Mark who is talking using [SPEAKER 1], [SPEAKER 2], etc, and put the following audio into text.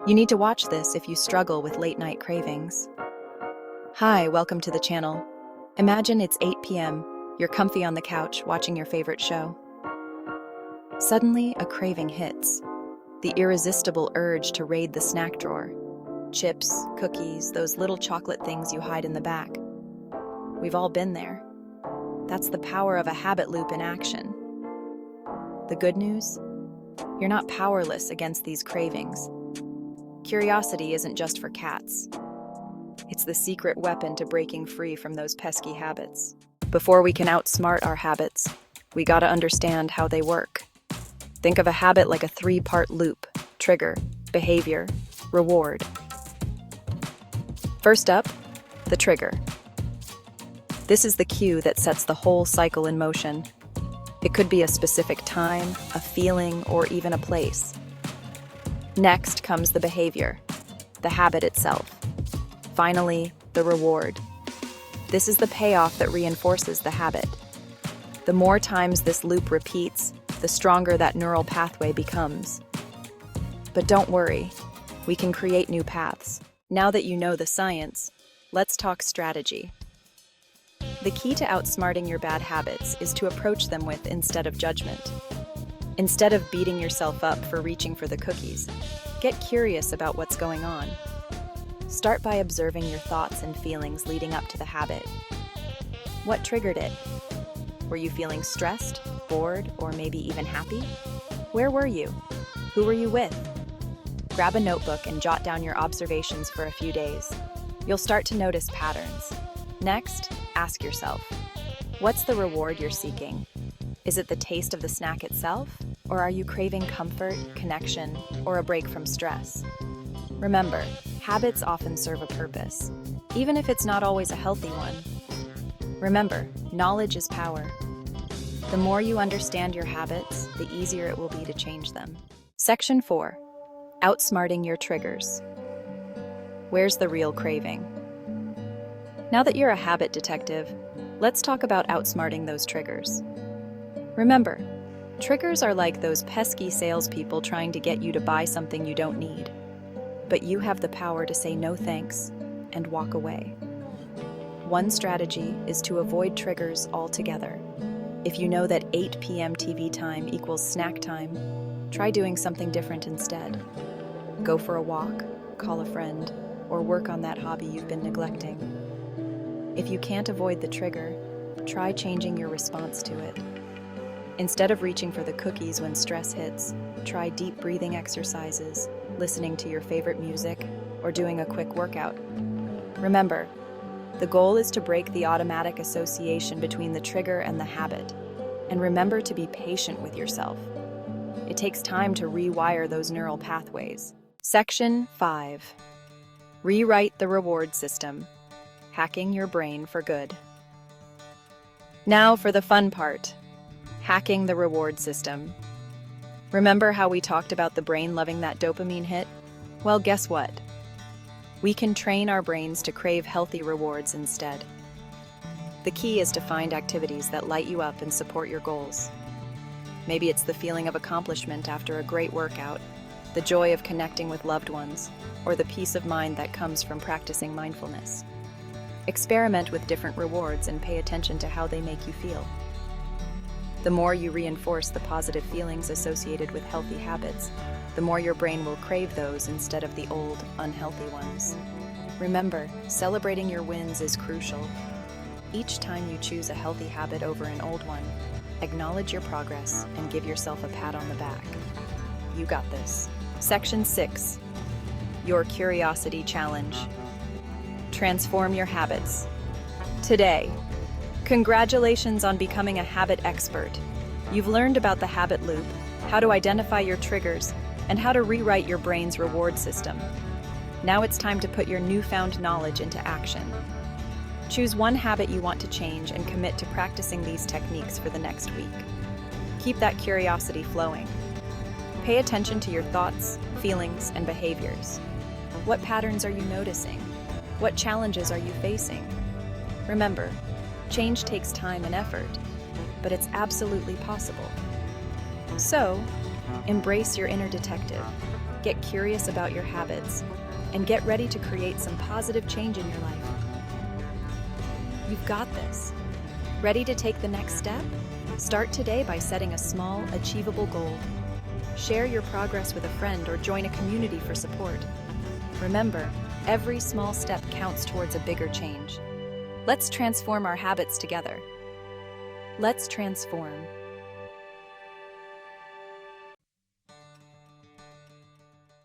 [SPEAKER 1] You need to watch this if you struggle with late-night cravings. Hi, welcome to the channel. Imagine it's 8 p.m., you're comfy on the couch watching your favorite show. Suddenly, a craving hits. The irresistible urge to raid the snack drawer. Chips, cookies, those little chocolate things you hide in the back. We've all been there. That's the power of a habit loop in action. The good news? You're not powerless against these cravings. Curiosity isn't just for cats. It's the secret weapon to breaking free from those pesky habits. Before we can outsmart our habits, we gotta understand how they work. Think of a habit like a 3-part loop: trigger, behavior, reward. First up, the trigger. This is the cue that sets the whole cycle in motion. It could be a specific time, a feeling, or even a place. Next comes the behavior, the habit itself. Finally, the reward. This is the payoff that reinforces the habit. The more times this loop repeats, the stronger that neural pathway becomes. But don't worry, we can create new paths. Now that you know the science, let's talk strategy. The key to outsmarting your bad habits is to approach them with instead of judgment. Instead of beating yourself up for reaching for the cookies, get curious about what's going on. Start by observing your thoughts and feelings leading up to the habit. What triggered it? Were you feeling stressed, bored, or maybe even happy? Where were you? Who were you with? Grab a notebook and jot down your observations for a few days. You'll start to notice patterns. Next, ask yourself, what's the reward you're seeking? Is it the taste of the snack itself? Or are you craving comfort, connection, or a break from stress? Remember, habits often serve a purpose, even if it's not always a healthy one. Remember, knowledge is power. The more you understand your habits, the easier it will be to change them. Section 4. Outsmarting your triggers. Where's the real craving? Now that you're a habit detective, let's talk about outsmarting those triggers. Remember, triggers are like those pesky salespeople trying to get you to buy something you don't need. But you have the power to say no thanks and walk away. One strategy is to avoid triggers altogether. If you know that 8 p.m. TV time equals snack time, try doing something different instead. Go for a walk, call a friend, or work on that hobby you've been neglecting. If you can't avoid the trigger, try changing your response to it. Instead of reaching for the cookies when stress hits, try deep breathing exercises, listening to your favorite music, or doing a quick workout. Remember, the goal is to break the automatic association between the trigger and the habit. And remember to be patient with yourself. It takes time to rewire those neural pathways. Section 5. Rewrite the reward system. Hacking your brain for good. Now for the fun part. Hacking the reward system. Remember how we talked about the brain loving that dopamine hit? Well, guess what? We can train our brains to crave healthy rewards instead. The key is to find activities that light you up and support your goals. Maybe it's the feeling of accomplishment after a great workout, the joy of connecting with loved ones, or the peace of mind that comes from practicing mindfulness. Experiment with different rewards and pay attention to how they make you feel. The more you reinforce the positive feelings associated with healthy habits, the more your brain will crave those instead of the old, unhealthy ones. Remember, celebrating your wins is crucial. Each time you choose a healthy habit over an old one, acknowledge your progress and give yourself a pat on the back. You got this. Section 6. Your Curiosity Challenge. Transform your habits. Today, congratulations on becoming a habit expert. You've learned about the habit loop, how to identify your triggers, and how to rewrite your brain's reward system. Now it's time to put your newfound knowledge into action. Choose one habit you want to change and commit to practicing these techniques for the next week. Keep that curiosity flowing. Pay attention to your thoughts, feelings, and behaviors. What patterns are you noticing? What challenges are you facing? Remember, change takes time and effort, but it's absolutely possible. So, embrace your inner detective. get curious about your habits, and get ready to create some positive change in your life. You've got this. Ready to take the next step? Start today by setting a small, achievable goal. Share your progress with a friend or join a community for support. Remember, every small step counts towards a bigger change. Let's transform our habits together. Let's transform.